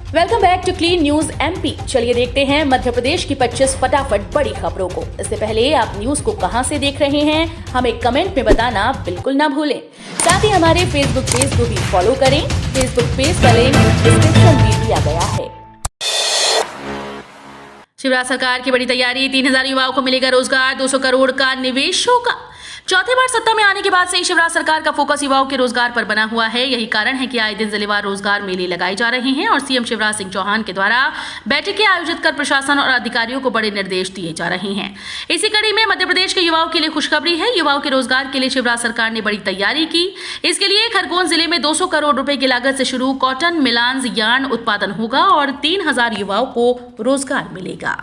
Welcome back to clean news MP. चलिए देखते हैं मध्य प्रदेश की 25 फटाफट बड़ी खबरों को। इससे पहले आप न्यूज को कहां से देख रहे हैं, हमें कमेंट में बताना बिल्कुल ना भूलें। साथ ही हमारे फेसबुक पेज को भी फॉलो करें। फेसबुक पेज का लिंक डिस्क्रिप्शन में दिया गया है। शिवराज सरकार की बड़ी तैयारी, 3000 युवाओं को मिलेगा रोजगार, 200 करोड़ का निवेश होगा। चौथी बार सत्ता में आने के बाद से ही शिवराज सरकार का फोकस युवाओं के रोजगार पर बना हुआ है। यही कारण है कि आए दिन जिलेवार रोजगार मेले लगाए जा रहे हैं और सीएम शिवराज सिंह चौहान के द्वारा बैठकें आयोजित कर प्रशासन और अधिकारियों को बड़े निर्देश दिए जा रहे हैं। इसी कड़ी में मध्य प्रदेश के युवाओं के लिए खुशखबरी है। युवाओं के रोजगार के लिए शिवराज सरकार ने बड़ी तैयारी की। इसके लिए खरगोन जिले में 200 करोड़ रुपए की लागत से शुरू कॉटन मिलान्स यार्न उत्पादन होगा और 3000 युवाओं को रोजगार मिलेगा।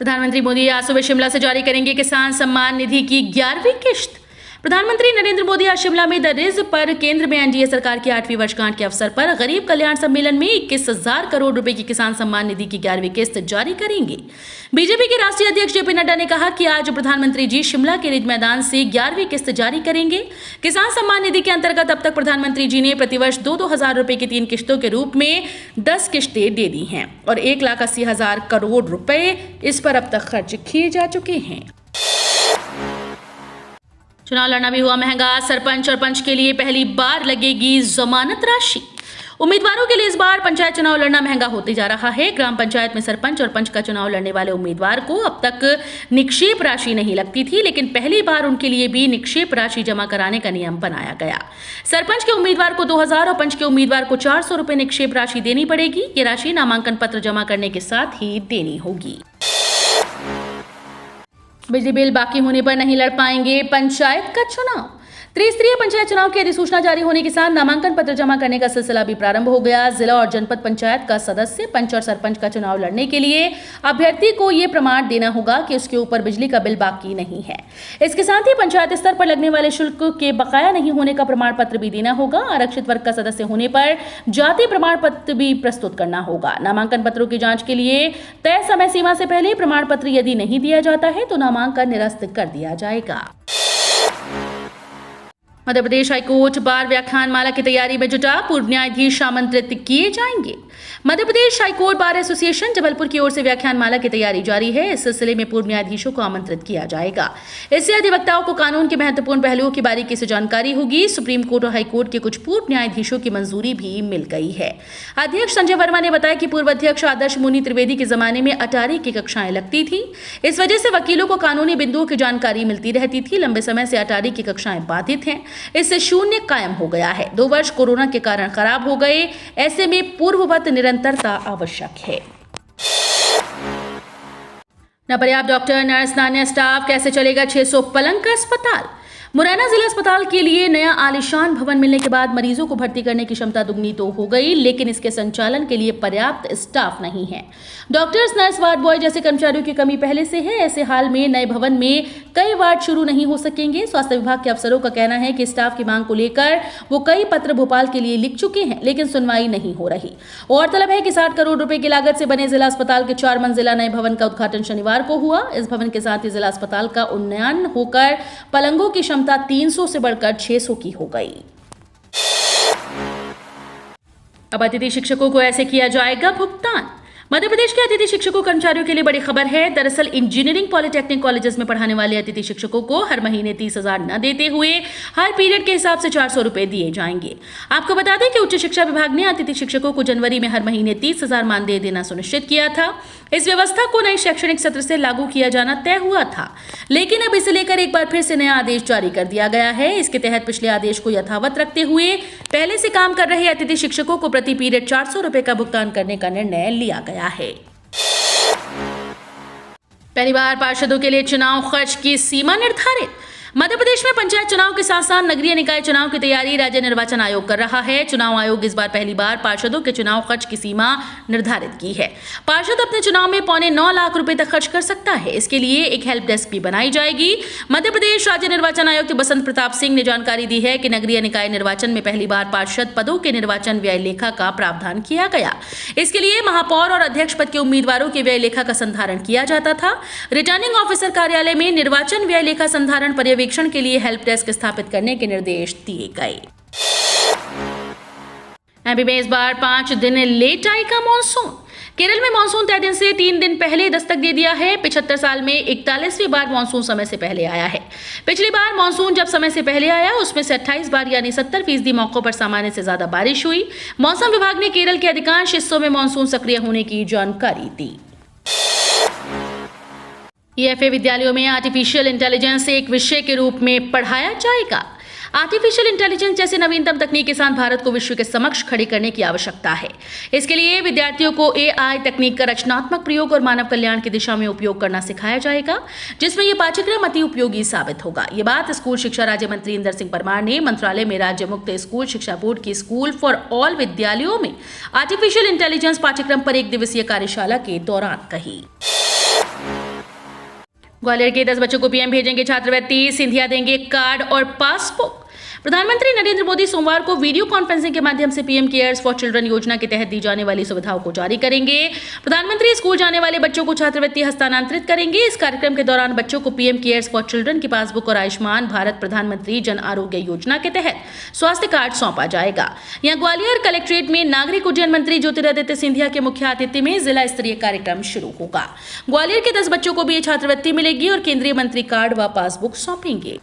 प्रधानमंत्री मोदी आज सुबह शिमला से जारी करेंगे किसान सम्मान निधि की 11वीं किश्त। प्रधानमंत्री नरेंद्र मोदी आज शिमला में द रिज पर केंद्र में एनडीए सरकार की 8वीं वर्षगांठ के अवसर पर गरीब कल्याण सम्मेलन में 21,000 करोड़ रुपए की किसान सम्मान निधि की 11वीं किस्त जारी करेंगे। बीजेपी के राष्ट्रीय अध्यक्ष जेपी नड्डा ने कहा कि आज प्रधानमंत्री जी शिमला के रिज मैदान से 11वीं किस्त जारी करेंगे। किसान सम्मान निधि के अंतर्गत अब तक प्रधानमंत्री जी ने प्रतिवर्ष 2-2 हजार रुपए की 3 किस्तों के रूप में 10 किस्तें दे दी हैं और 1,80,000 करोड़ रुपए इस पर अब तक खर्च किए जा चुके हैं। चुनाव लड़ना भी हुआ महंगा, सरपंच और पंच के लिए पहली बार लगेगी जमानत राशि। उम्मीदवारों के लिए इस बार पंचायत चुनाव लड़ना महंगा होते जा रहा है। ग्राम पंचायत में सरपंच और पंच का चुनाव लड़ने वाले उम्मीदवार को अब तक निक्षेप राशि नहीं लगती थी, लेकिन पहली बार उनके लिए भी निक्षेप राशि जमा कराने का नियम बनाया गया। सरपंच के उम्मीदवार को 2,000 और पंच के उम्मीदवार को 400 रुपए निक्षेप राशि देनी पड़ेगी। ये राशि नामांकन पत्र जमा करने के साथ ही देनी होगी। बिजली बिल बाकी होने पर नहीं लड़ पाएंगे पंचायत का चुनाव। त्रिस्तरीय पंचायत चुनाव की अधिसूचना जारी होने के साथ नामांकन पत्र जमा करने का सिलसिला भी प्रारंभ हो गया। जिला और जनपद पंचायत का सदस्य, पंच और सरपंच का चुनाव लड़ने के लिए अभ्यर्थी को यह प्रमाण देना होगा कि उसके ऊपर बिजली का बिल बाकी नहीं है। इसके साथ ही पंचायत स्तर पर लगने वाले शुल्क के बकाया नहीं होने का प्रमाण पत्र भी देना होगा। आरक्षित वर्ग का सदस्य होने पर जाति प्रमाण पत्र भी प्रस्तुत करना होगा। नामांकन पत्रों की जांच के लिए तय समय सीमा से पहले प्रमाण पत्र यदि नहीं दिया जाता है तो नामांकन निरस्त कर दिया जाएगा। मध्य प्रदेश हाईकोर्ट बार व्याख्यान माला की तैयारी में जुटा, पूर्व न्यायाधीश आमंत्रित किए जाएंगे। Madhya Pradesh high court bar association Jabalpur की ओर से व्याख्यान माला की तैयारी जारी है। इस सिलसिले में पूर्व न्यायाधीशों को आमंत्रित किया जाएगा। इससे अधिवक्ताओं को कानून के महत्वपूर्ण पहलुओं की बारीकी से जानकारी होगी। सुप्रीम कोर्ट और हाईकोर्ट के कुछ पूर्व न्यायाधीशों की मंजूरी भी मिल गई है। अध्यक्ष संजय वर्मा ने बताया कि पूर्व अध्यक्ष आदर्श मुनि त्रिवेदी के जमाने में अटारी की कक्षाएं लगती थी। इस वजह से वकीलों को कानूनी बिंदुओं की जानकारी मिलती रहती थी। लंबे समय से अटारी की कक्षाएं बाधित हैं, इससे शून्य कायम हो गया है। 2 वर्ष कोरोना के कारण खराब हो गए, ऐसे में पूर्ववत निरंतरता आवश्यक है। न पर्याप्त डॉक्टर, नर्स, अन्य स्टाफ, कैसे चलेगा 600 पलंग का अस्पताल। मुरैना जिला अस्पताल के लिए नया आलीशान भवन मिलने के बाद मरीजों को भर्ती करने की क्षमता दुगनी तो हो गई, लेकिन इसके संचालन के लिए पर्याप्त स्टाफ नहीं है। डॉक्टर्स, नर्स, वार्ड बॉय जैसे कर्मचारियों की कमी पहले से है। ऐसे हाल में नए भवन में कई वार्ड शुरू नहीं हो सकेंगे। स्वास्थ्य विभाग के अफसरों का कहना है कि स्टाफ की मांग को लेकर वो कई पत्र भोपाल के लिए लिख चुके हैं, लेकिन सुनवाई नहीं हो रही। गौरतलब है कि 60 करोड़ रुपए की लागत से बने जिला अस्पताल के 4 मंजिला नए भवन का उद्घाटन शनिवार को हुआ। इस भवन के साथ ही जिला अस्पताल का उन्नयन होकर पलंगों की 300 से बढ़कर 600 की हो गई। अब अतिथि शिक्षकों को ऐसे किया जाएगा भुगतान। मध्य प्रदेश के अतिथि शिक्षकों कर्मचारियों के लिए बड़ी खबर है। दरअसल इंजीनियरिंग पॉलिटेक्निक कॉलेजेस में पढ़ाने वाले अतिथि शिक्षकों को हर महीने 30,000 न देते हुए हर पीरियड के हिसाब से 400 रुपए दिए जाएंगे। आपको बता दें कि उच्च शिक्षा विभाग ने अतिथि शिक्षकों को जनवरी में हर महीने 30,000 मानदेय देना सुनिश्चित किया था। इस व्यवस्था को नए शैक्षणिक सत्र से लागू किया जाना तय हुआ था, लेकिन अब इसे लेकर एक बार फिर से नया आदेश जारी कर दिया गया है। इसके तहत पिछले आदेश को यथावत रखते हुए पहले से काम कर रहे अतिथि शिक्षकों को प्रति पीरियड 400 रुपए का भुगतान करने का निर्णय लिया गया है। पहली बार पार्षदों के लिए चुनाव खर्च की सीमा निर्धारित। मध्य प्रदेश में पंचायत चुनाव के साथ साथ नगरीय निकाय चुनाव की तैयारी राज्य निर्वाचन आयोग कर रहा है। चुनाव आयोग इस बार पहली बार पार्षदों के चुनाव खर्च की सीमा निर्धारित की है। पार्षद अपने चुनाव में 8.25 लाख रुपए तक खर्च कर सकता है। इसके लिए एक हेल्प डेस्क भी बनाई जाएगी। मध्य प्रदेश राज्य निर्वाचन आयुक्त बसंत प्रताप सिंह ने जानकारी दी है कि नगरीय निकाय निर्वाचन में पहली बार पार्षद पदों के निर्वाचन व्यय लेखा का प्रावधान किया गया। इसके लिए महापौर और अध्यक्ष पद के उम्मीदवारों के व्यय लेखा का संधारण किया जाता था। रिटर्निंग ऑफिसर कार्यालय में निर्वाचन व्यय लेखा संधारण पर्यवेक्षण के लिए हेल्प डेस्क स्थापित करने के निर्देश दिए गए। एमपी में इस बार 5 दिन लेट आएगा मॉनसून। केरल में मॉनसून तय दिन से 3 दिन पहले दस्तक दे दिया है। 75 साल में 41वीं बार मॉनसून समय से पहले आया है। पिछली बार मॉनसून जब समय से पहले आया उसमें से 28 बार यानी 70% मौकों पर सामान्य से ज्यादा बारिश हुई। मौसम विभाग ने केरल के अधिकांश हिस्सों में मॉनसून सक्रिय होने की जानकारी दी। ईएफए विद्यालयों में आर्टिफिशियल इंटेलिजेंस एक विषय के रूप में पढ़ाया जाएगा। आर्टिफिशियल इंटेलिजेंस जैसे नवीनतम तकनीक के साथ भारत को विश्व के समक्ष खड़े करने की आवश्यकता है। इसके लिए विद्यार्थियों को एआई तकनीक का रचनात्मक प्रयोग और मानव कल्याण की दिशा में उपयोग करना सिखाया जाएगा, जिसमें यह पाठ्यक्रम अति उपयोगी साबित होगा। ये बात स्कूल शिक्षा राज्य मंत्री इंदर सिंह परमार ने मंत्रालय में राज्य मुक्त स्कूल शिक्षा बोर्ड की स्कूल फॉर ऑल विद्यालयों में आर्टिफिशियल इंटेलिजेंस पाठ्यक्रम पर 1 दिवसीय कार्यशाला के दौरान कही। ग्वालियर के 10 बच्चों को पीएम भेजेंगे छात्रवृत्ति, सिंधिया देंगे कार्ड और पासबुक। प्रधानमंत्री नरेंद्र मोदी सोमवार को वीडियो कॉन्फ्रेंसिंग के माध्यम से पीएम केयर्स फॉर चिल्ड्रन योजना के तहत दी जाने वाली सुविधाओं को जारी करेंगे। प्रधानमंत्री स्कूल जाने वाले बच्चों को छात्रवृत्ति हस्तांतरित करेंगे। इस कार्यक्रम के दौरान बच्चों को पीएम केयर्स फॉर चिल्ड्रन की पासबुक और आयुष्मान भारत प्रधानमंत्री जन आरोग्य योजना के तहत स्वास्थ्य कार्ड सौंपा जाएगा। यहाँ ग्वालियर कलेक्ट्रेट में नागरिक उड्डयन मंत्री ज्योतिरादित्य सिंधिया के मुख्य आतिथ्य में जिला स्तरीय कार्यक्रम शुरू होगा। ग्वालियर के 10 बच्चों को भी ये छात्रवृत्ति मिलेगी और केंद्रीय मंत्री कार्ड व पासबुक सौंपेंगे।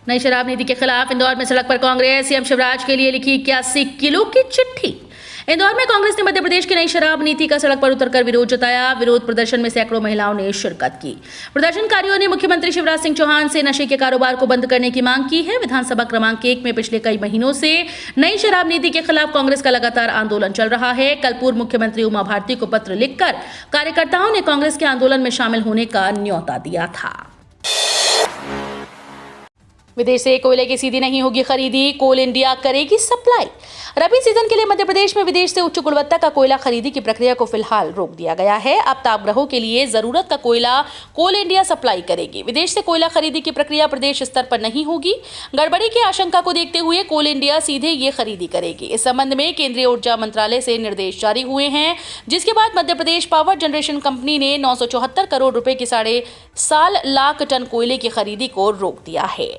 नई शराब नीति के खिलाफ इंदौर में सड़क पर कांग्रेस, सीएम शिवराज के लिए लिखी 81 किलो की चिट्ठी। इंदौर में कांग्रेस ने मध्य प्रदेश की नई शराब नीति का सड़क पर उतरकर विरोध जताया। विरोध प्रदर्शन में सैकड़ों महिलाओं ने शिरकत की। प्रदर्शनकारियों ने मुख्यमंत्री शिवराज सिंह चौहान से नशे के कारोबार को बंद करने की मांग की है। विधानसभा क्रमांक 1 में पिछले कई महीनों से नई शराब नीति के खिलाफ कांग्रेस का लगातार आंदोलन चल रहा है। कल पूर्व मुख्यमंत्री उमा भारती को पत्र लिखकर कार्यकर्ताओं ने कांग्रेस के आंदोलन में शामिल होने का न्योता दिया था। विदेश से कोयले की सीधी नहीं होगी खरीदी, कोल इंडिया करेगी सप्लाई। रबी सीजन के लिए मध्य प्रदेश में विदेश से उच्च गुणवत्ता का कोयला खरीदी की प्रक्रिया को फिलहाल रोक दिया गया है। अब तापगृहों के लिए जरूरत का कोयला कोल इंडिया सप्लाई करेगी। विदेश से कोयला खरीदी की प्रक्रिया प्रदेश स्तर पर नहीं होगी। गड़बड़ी की आशंका को देखते हुए कोल इंडिया सीधे ये खरीदी करेगी। इस संबंध में केंद्रीय ऊर्जा मंत्रालय से निर्देश जारी हुए हैं, जिसके बाद Madhya Pradesh power generation company ने 974 करोड़ रुपए की 7.5 लाख टन कोयले की खरीदी को रोक दिया है।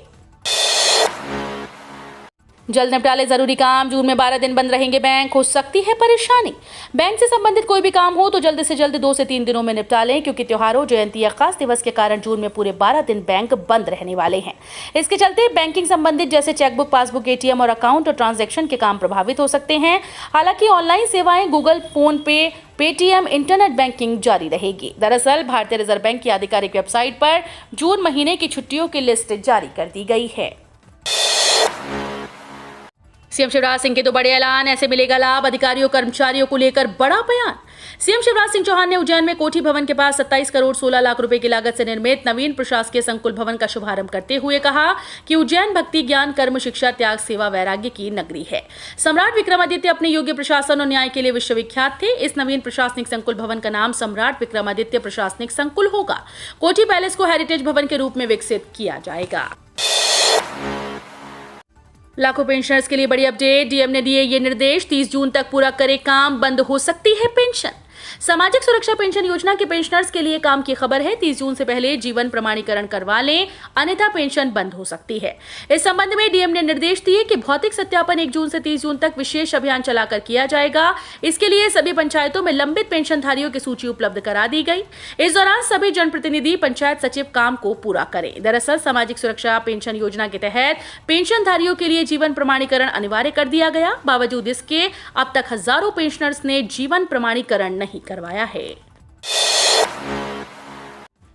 जल्द निपटा ले जरूरी काम, जून में 12 दिन बंद रहेंगे बैंक, हो सकती है परेशानी। बैंक से संबंधित कोई भी काम हो तो जल्द से जल्द 2 से 3 दिनों में निपटा लें, क्योंकि त्योहारों, जयंती या खास दिवस के कारण जून में पूरे 12 दिन बैंक बंद रहने वाले हैं। इसके चलते बैंकिंग संबंधित जैसे चेकबुक, पासबुक, एटीएम और अकाउंट और ट्रांजैक्शन के काम प्रभावित हो सकते हैं। हालांकि ऑनलाइन सेवाएं गूगल, फोन पे, पेटीएम, इंटरनेट बैंकिंग जारी रहेगी। दरअसल भारतीय रिजर्व बैंक की आधिकारिक वेबसाइट पर जून महीने की छुट्टियों की लिस्ट जारी कर दी गई है। सीएम शिवराज सिंह के तो बड़े ऐलान, ऐसे मिलेगा लाभ, अधिकारियों कर्मचारियों को लेकर बड़ा बयान। सीएम शिवराज सिंह चौहान ने उज्जैन में कोठी भवन के पास 27 करोड़ 16 लाख रुपए की लागत से निर्मित नवीन प्रशासकीय संकुल भवन का शुभारंभ करते हुए कहा कि उज्जैन भक्ति, ज्ञान, कर्म, शिक्षा, त्याग, सेवा, वैराग्य की नगरी है। सम्राट विक्रमादित्य अपने योग्य प्रशासन और न्याय के लिए विश्वविख्यात थे। इस नवीन प्रशासनिक संकुल भवन का नाम सम्राट विक्रमादित्य प्रशासनिक संकुल होगा। कोठी पैलेस को हेरिटेज भवन के रूप में विकसित किया जाएगा। लाखों पेंशनर्स के लिए बड़ी अपडेट, डीएम ने दिए ये निर्देश, 30 जून तक पूरा करे काम, बंद हो सकती है पेंशन। सामाजिक सुरक्षा पेंशन योजना के पेंशनर्स के लिए काम की खबर है। 30 जून से पहले जीवन प्रमाणीकरण करवा लें, अन्यथा पेंशन बंद हो सकती है। इस संबंध में डीएम ने निर्देश दिए कि भौतिक सत्यापन 1 जून से 30 जून तक विशेष अभियान चलाकर किया जाएगा। इसके लिए सभी पंचायतों में लंबित पेंशनधारियों की सूची उपलब्ध करा दी गई। इस दौरान सभी जनप्रतिनिधि, पंचायत सचिव काम को पूरा करें। दरअसल सामाजिक सुरक्षा पेंशन योजना के तहत पेंशनधारियों के लिए जीवन प्रमाणीकरण अनिवार्य कर दिया गया। बावजूद इसके अब तक हजारों पेंशनर्स ने जीवन प्रमाणीकरण नहीं करवाया है।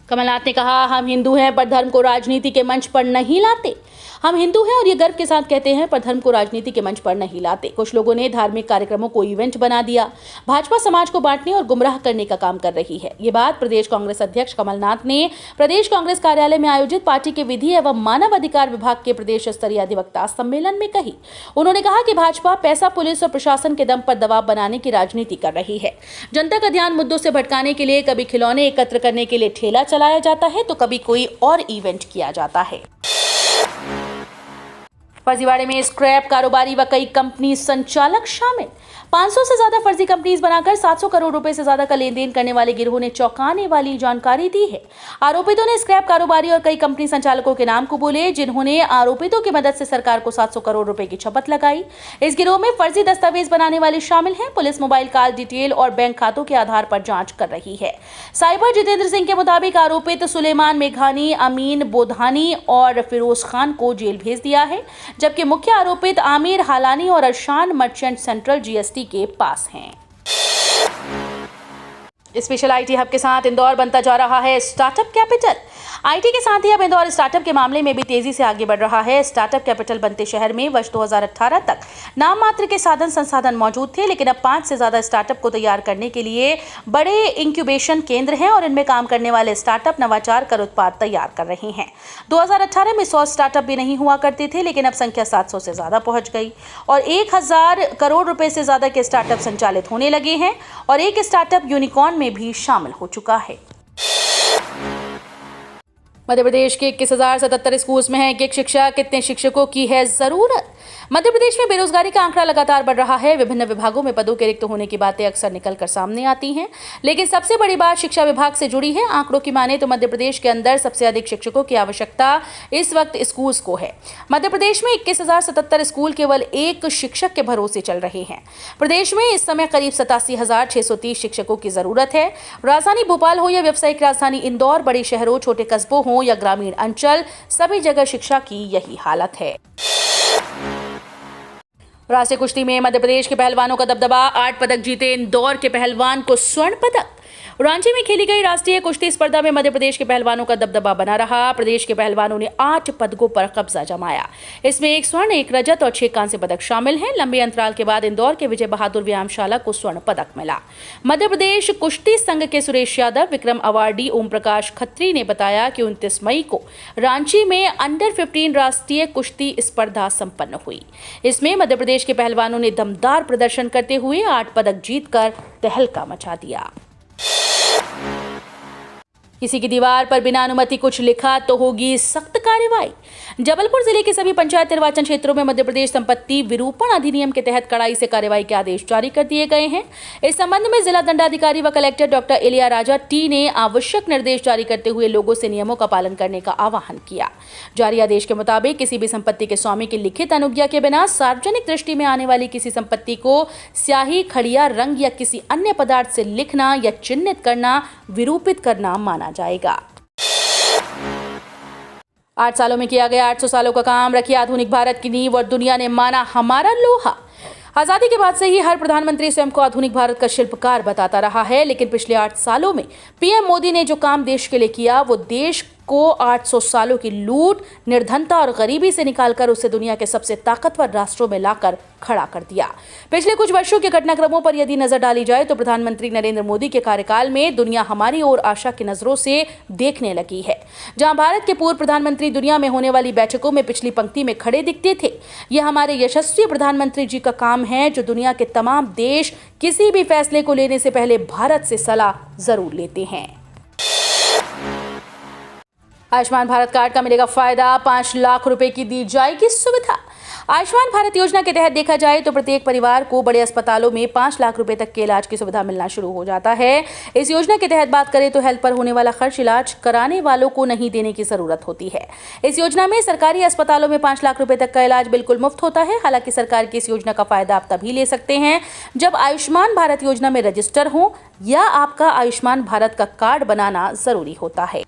कमलनाथ ने कहा, हम हिंदू हैं पर धर्म को राजनीति के मंच पर नहीं लाते। हम हिंदू हैं और ये गर्व के साथ कहते हैं, पर धर्म को राजनीति के मंच पर नहीं लाते। कुछ लोगों ने धार्मिक कार्यक्रमों को इवेंट बना दिया। भाजपा समाज को बांटने और गुमराह करने का काम कर रही है। ये बात प्रदेश कांग्रेस अध्यक्ष कमलनाथ ने प्रदेश कांग्रेस कार्यालय में आयोजित पार्टी के विधि एवं मानव अधिकार विभाग के प्रदेश स्तरीय अधिवक्ता सम्मेलन में कही। उन्होंने कहा कि भाजपा पैसा, पुलिस और प्रशासन के दम पर दबाव बनाने की राजनीति कर रही है। जनता का ध्यान मुद्दों से भटकाने के लिए कभी खिलौने एकत्र करने के लिए ठेला चलाया जाता है तो कभी कोई और इवेंट किया जाता है। फर्जीवाड़े में स्क्रैप कारोबारी व कई कंपनी संचालक शामिल। 500 से ज्यादा फर्जी कंपनीज बनाकर 700 करोड़ रुपए से ज्यादा का लेन देन करने वाले गिरोह ने चौंकाने वाली जानकारी दी है। आरोपितों ने स्क्रैप कारोबारी और कई कंपनी संचालकों के नाम को बोले, जिन्होंने आरोपितों की मदद से सरकार को 700 करोड़ रुपए की शपथ लगाई। इस गिरोह में फर्जी दस्तावेज बनाने वाले शामिल हैं। पुलिस मोबाइल कॉल डिटेल और बैंक खातों के आधार पर जांच कर रही है। साइबर जितेंद्र सिंह के मुताबिक आरोपित सुलेमान मेघानी, अमीन बोधानी और फिरोज खान को जेल भेज दिया है, जबकि मुख्य आरोपित आमिर हालानी और अरशान मर्चेंट सेंट्रल जीएसटी के पास हैं। स्पेशल आईटी हब के साथ इंदौर बनता जा रहा है स्टार्टअप कैपिटल। आईटी के साथ ही अब इंदौर स्टार्टअप के मामले में भी तेजी से आगे बढ़ रहा है। स्टार्टअप कैपिटल बनते शहर में वर्ष 2018 तक नाम मात्र के साधन संसाधन मौजूद थे, लेकिन अब 5 से ज्यादा स्टार्टअप को तैयार करने के लिए बड़े इंक्यूबेशन केंद्र हैं और इनमें काम करने वाले स्टार्टअप नवाचार कर उत्पाद तैयार कर रहे हैं। 2018 में 100 स्टार्टअप भी नहीं हुआ करते थे, लेकिन अब संख्या 700 से ज्यादा पहुंच गई और 1000 करोड़ रुपए से ज्यादा के स्टार्टअप संचालित होने लगे हैं और एक स्टार्टअप यूनिकॉर्न में भी शामिल हो चुका है। मध्य प्रदेश के 21,077 स्कूल में है एक शिक्षक, कितने शिक्षकों की है जरूरत? मध्य प्रदेश में बेरोजगारी का आंकड़ा लगातार बढ़ रहा है। विभिन्न विभागों में पदों के रिक्त होने की बातें अक्सर निकलकर सामने आती हैं, लेकिन सबसे बड़ी बात शिक्षा विभाग से जुड़ी है। आंकड़ों की माने तो मध्य प्रदेश के अंदर सबसे अधिक शिक्षकों की आवश्यकता इस वक्त स्कूल को है। मध्य प्रदेश में 21,077 स्कूल केवल एक शिक्षक के भरोसे चल रहे हैं। प्रदेश में इस समय करीब 87,630 शिक्षकों की जरूरत है। राजधानी भोपाल हो या व्यावसायिक राजधानी इंदौर, बड़े शहरों, छोटे कस्बों हो या ग्रामीण अंचल, सभी जगह शिक्षा की यही हालत है। राष्ट्रीय कुश्ती में मध्य प्रदेश के पहलवानों का दबदबा, 8 पदक जीते इंदौर के पहलवान को स्वर्ण पदक। रांची में खेली गई राष्ट्रीय कुश्ती स्पर्धा में मध्य प्रदेश के पहलवानों का दबदबा बना रहा। प्रदेश के पहलवानों ने 8 पदकों पर कब्जा जमाया। इसमें 1 स्वर्ण, 1 रजत और 6 कांस्य पदक शामिल हैं। लंबे अंतराल के बाद इंदौर के विजय बहादुर व्यायामशाला को स्वर्ण पदक मिला। मध्य प्रदेश कुश्ती संघ के सुरेश यादव, विक्रम अवार्डी ओम प्रकाश खत्री ने बताया कि 29 मई को रांची में अंडर 15 राष्ट्रीय कुश्ती स्पर्धा संपन्न हुई। इसमें मध्य प्रदेश के पहलवानों ने दमदार प्रदर्शन करते हुए 8 पदक जीतकर तहलका मचा दिया। किसी की दीवार पर बिना अनुमति कुछ लिखा तो होगी सख्त कार्रवाई। जबलपुर जिले के सभी पंचायत निर्वाचन क्षेत्रों में मध्य प्रदेश संपत्ति विरूपण अधिनियम के तहत कड़ाई से कार्रवाई के आदेश जारी कर दिए गए हैं। इस संबंध में जिला दंडाधिकारी व कलेक्टर डॉक्टर इलिया राजा टी ने आवश्यक निर्देश जारी करते हुए लोगों से नियमों का पालन करने का आह्वान किया। जारी आदेश के मुताबिक किसी भी संपत्ति के स्वामी की लिखित अनुज्ञा के बिना सार्वजनिक दृष्टि में आने वाली किसी संपत्ति को स्याही, खड़िया, रंग या किसी अन्य पदार्थ से लिखना या चिन्हित करना विरूपित करना माना जाएगा। 8 सालों में किया गया 800 सालों का काम, रखी आधुनिक भारत की नींव और दुनिया ने माना हमारा लोहा। आजादी के बाद से ही हर प्रधानमंत्री स्वयं को आधुनिक भारत का शिल्पकार बताता रहा है, लेकिन पिछले 8 सालों में पीएम मोदी ने जो काम देश के लिए किया, वो देश को 800 सालों की लूट, निर्धनता और गरीबी से निकालकर उसे दुनिया के सबसे ताकतवर राष्ट्रों में लाकर खड़ा कर दिया। पिछले कुछ वर्षों के घटनाक्रमों पर यदि नजर डाली जाए तो प्रधानमंत्री नरेंद्र मोदी के कार्यकाल में दुनिया हमारी ओर आशा की नजरों से देखने लगी है। जहां भारत के पूर्व प्रधानमंत्री दुनिया में होने वाली बैठकों में पिछली पंक्ति में खड़े दिखते थे, यह हमारे यशस्वी प्रधानमंत्री जी का काम है, जो दुनिया के तमाम देश किसी भी फैसले को लेने से पहले भारत से सलाह जरूर लेते हैं। आयुष्मान भारत कार्ड का मिलेगा फायदा, 5 लाख रुपए की दी जाएगी सुविधा। आयुष्मान भारत योजना के तहत देखा जाए तो प्रत्येक परिवार को बड़े अस्पतालों में 5 लाख रुपए तक के इलाज की सुविधा मिलना शुरू हो जाता है। इस योजना के तहत बात करें तो हेल्थ पर होने वाला खर्च इलाज कराने वालों को नहीं देने की जरूरत होती है। इस योजना में सरकारी अस्पतालों में 5 लाख रुपए तक का इलाज बिल्कुल मुफ्त होता है। हालांकि सरकार की इस योजना का फायदा आप तभी ले सकते हैं जब आयुष्मान भारत योजना में रजिस्टर हो या आपका आयुष्मान भारत का कार्ड बनाना जरूरी होता है।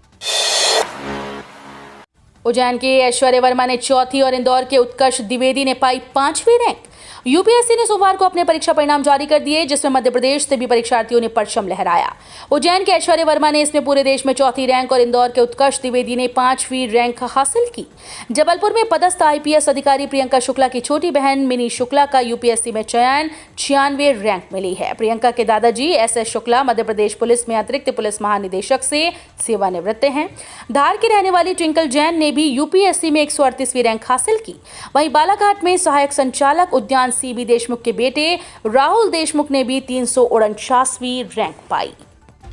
उज्जैन के ऐश्वर्य वर्मा ने 4थी और इंदौर के उत्कर्ष द्विवेदी ने पाई 5वीं रैंक। यूपीएससी ने सोमवार को अपने परीक्षा परिणाम जारी कर दिए, जिसमें मध्य प्रदेश से भी परीक्षार्थियों ने परचम लहराया। उज्जैन के ऐश्वर्य वर्मा ने इसमें पूरे देश में 4थी रैंक और इंदौर के उत्कर्ष द्विवेदी ने 5वीं रैंक हासिल की। जबलपुर में पदस्थ आईपीएस अधिकारी प्रियंका शुक्ला की छोटी बहन मिनी शुक्ला का यूपीएससी में चयन 96वें रैंक मिली है। प्रियंका के दादाजी एसएस शुक्ला मध्य प्रदेश पुलिस में अतिरिक्त पुलिस महानिदेशक से सेवानिवृत्त हैं। धार की रहने वाली ट्विंकल जैन ने भी यूपीएससी में 138वीं रैंक हासिल की। वहीं बालाघाट में सहायक संचालक उद्यान सीबी देशमुख के बेटे राहुल देशमुख ने भी 349वीं रैंक पाई।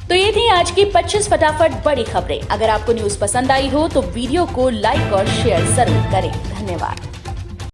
तो ये थी आज की 25 फटाफट बड़ी खबरें। अगर आपको न्यूज़ पसंद आई हो तो वीडियो को लाइक और शेयर जरूर करें। धन्यवाद।